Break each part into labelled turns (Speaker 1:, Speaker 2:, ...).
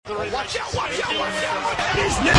Speaker 1: Watch out, watch out, watch out! Business!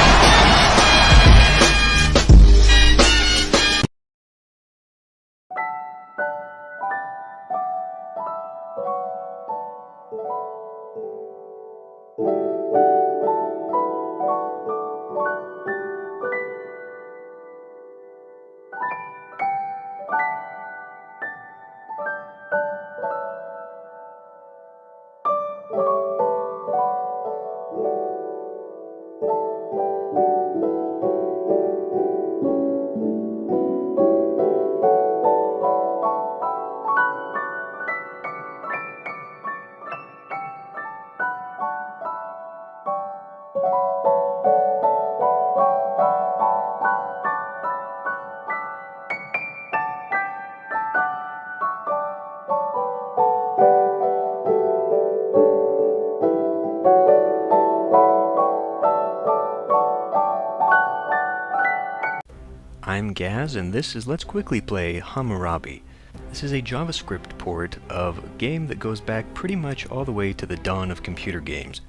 Speaker 2: I'm Gaz, and this is Let's Quickly Play Hammurabi. This is a JavaScript port of a game that goes back pretty much all the way to the dawn of computer games.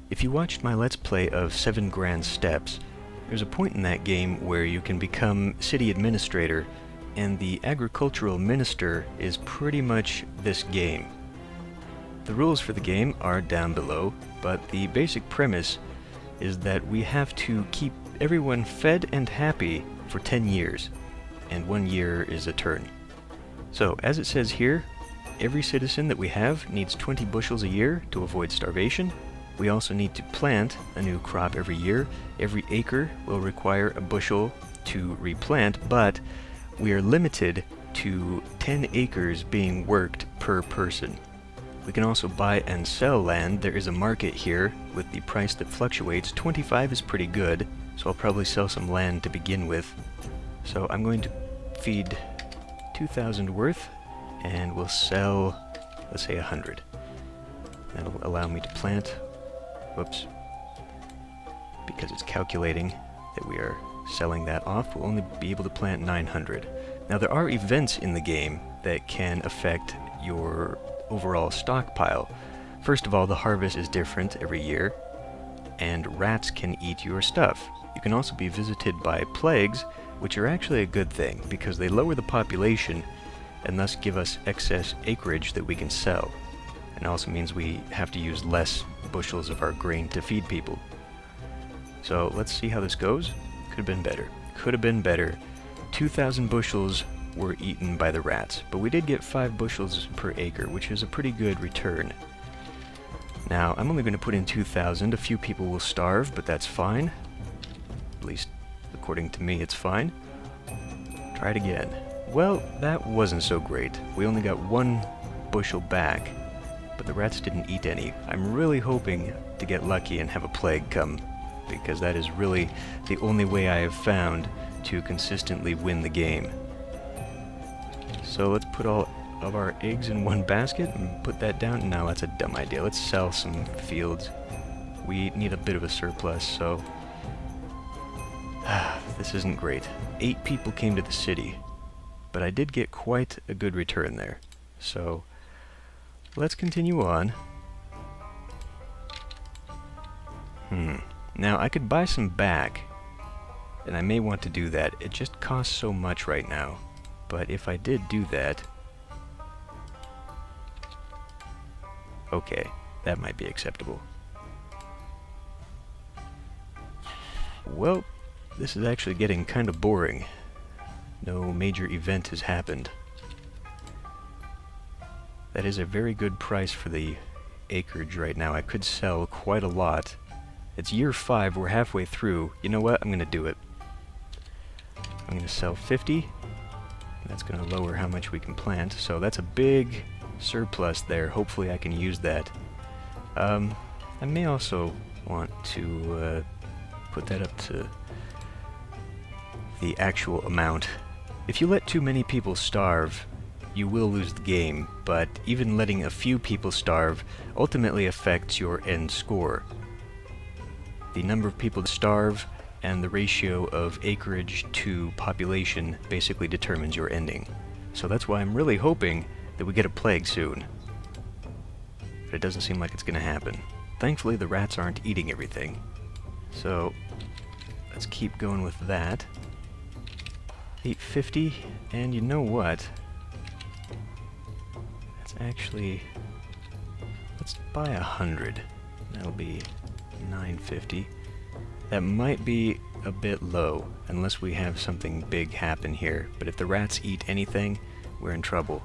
Speaker 2: If you watched my Let's Play of 7 Grand Steps, there's a point in that game where you can become city administrator, and the agricultural minister is pretty much this game. The rules for the game are down below, but the basic premise is that we have to keep everyone fed and happy for 10 years, and 1 year is a turn. So, as it says here, every citizen that we have needs 20 bushels a year to avoid starvation. We also need to plant a new crop every year. Every acre will require a bushel to replant, but we are limited to 10 acres being worked per person. We can also buy and sell land. There is a market here with the price that fluctuates. 25 is pretty good, so I'll probably sell some land to begin with. So I'm going to feed 2,000 worth, and we'll sell, let's say 100. That'll allow me to plant, whoops, because it's calculating that we are selling that off, we'll only be able to plant 900. Now there are events in the game that can affect your overall stockpile. First of all, the harvest is different every year, and rats can eat your stuff. You can also be visited by plagues, which are actually a good thing, because they lower the population and thus give us excess acreage that we can sell. And also means we have to use less bushels of our grain to feed people. So let's see how this goes. Could have been better. Could have been better. 2,000 bushels were eaten by the rats, but we did get 5 bushels per acre, which is a pretty good return. Now, I'm only going to put in 2,000. A few people will starve, but that's fine. At least, according to me, it's fine. Try it again. Well, that wasn't so great. We only got 1 bushel back, but the rats didn't eat any. I'm really hoping to get lucky and have a plague come, because that is really the only way I have found to consistently win the game. So let's put all of our eggs in one basket and put that down. No, that's a dumb idea. Let's sell some fields. We need a bit of a surplus, so this isn't great. 8 people came to the city, but I did get quite a good return there. So let's continue on. Now I could buy some back, and I may want to do that. It just costs so much right now. But if I did do that, okay, that might be acceptable. Well, this is actually getting kind of boring. No major event has happened. That is a very good price for the acreage right now. I could sell quite a lot. It's year 5, we're halfway through. You know what? I'm going to do it. I'm going to sell 50. That's going to lower how much we can plant, so that's a big surplus there. Hopefully I can use that. I may also want to put that up to the actual amount. If you let too many people starve, you will lose the game, but even letting a few people starve ultimately affects your end score. The number of people that starve and the ratio of acreage to population basically determines your ending. So that's why I'm really hoping that we get a plague soon. But it doesn't seem like it's going to happen. thankfully the rats aren't eating everything. So let's keep going with that. 850, and you know what? That's actually... let's buy 100. That'll be 950. That might be a bit low, unless we have something big happen here. But if the rats eat anything, we're in trouble.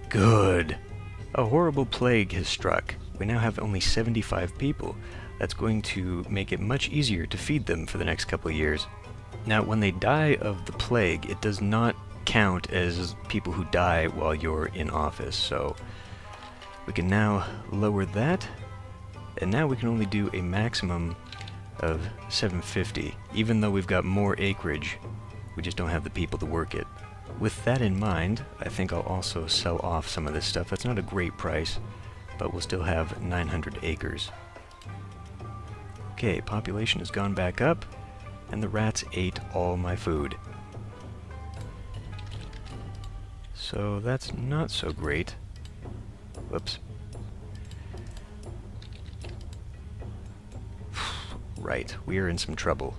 Speaker 2: Good! A horrible plague has struck. We now have only 75 people. That's going to make it much easier to feed them for the next couple of years. Now, when they die of the plague, it does not count as people who die while you're in office, so we can now lower that, and now we can only do a maximum of 750, even though we've got more acreage. We just don't have the people to work it. With that in mind, I think I'll also sell off some of this stuff. That's not a great price, but we'll still have 900 acres. Okay, population has gone back up, and the rats ate all my food. So that's not so great. Whoops. Right, we are in some trouble.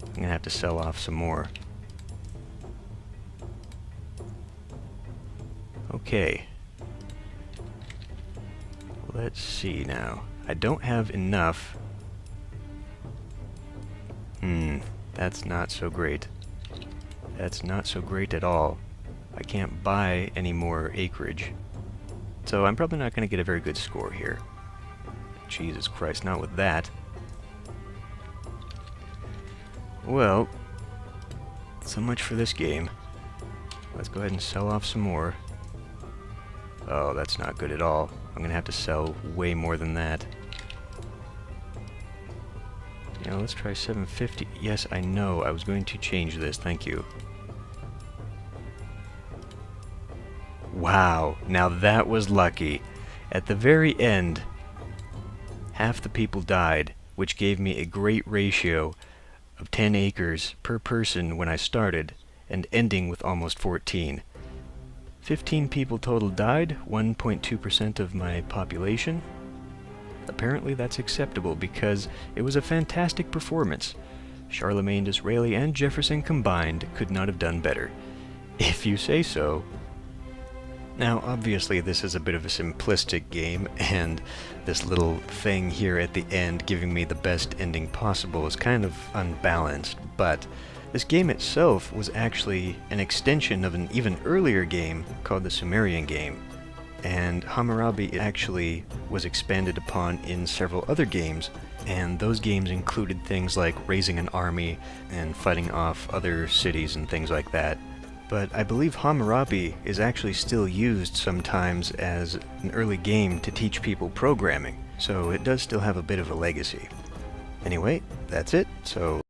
Speaker 2: I'm gonna have to sell off some more. Okay. Let's see now. I don't have enough. That's not so great. That's not so great at all. I can't buy any more acreage. So I'm probably not going to get a very good score here. Jesus Christ, not with that. Well, so much for this game. Let's go ahead and sell off some more. Oh, that's not good at all. I'm going to have to sell way more than that. You know, let's try 750. Yes, I know. I was going to change this. Thank you. Wow. Now that was lucky. At the very end, half the people died, which gave me a great ratio of 10 acres per person when I started, and ending with almost 14. 15 people total died, 1.2% of my population. Apparently that's acceptable because it was a fantastic performance. Charlemagne, Disraeli, and Jefferson combined could not have done better. If you say so. Now, obviously this is a bit of a simplistic game, and this little thing here at the end giving me the best ending possible is kind of unbalanced, but this game itself was actually an extension of an even earlier game called the Sumerian Game. And Hammurabi actually was expanded upon in several other games, and those games included things like raising an army and fighting off other cities and things like that. But I believe Hammurabi is actually still used sometimes as an early game to teach people programming, so it does still have a bit of a legacy. Anyway, that's it, so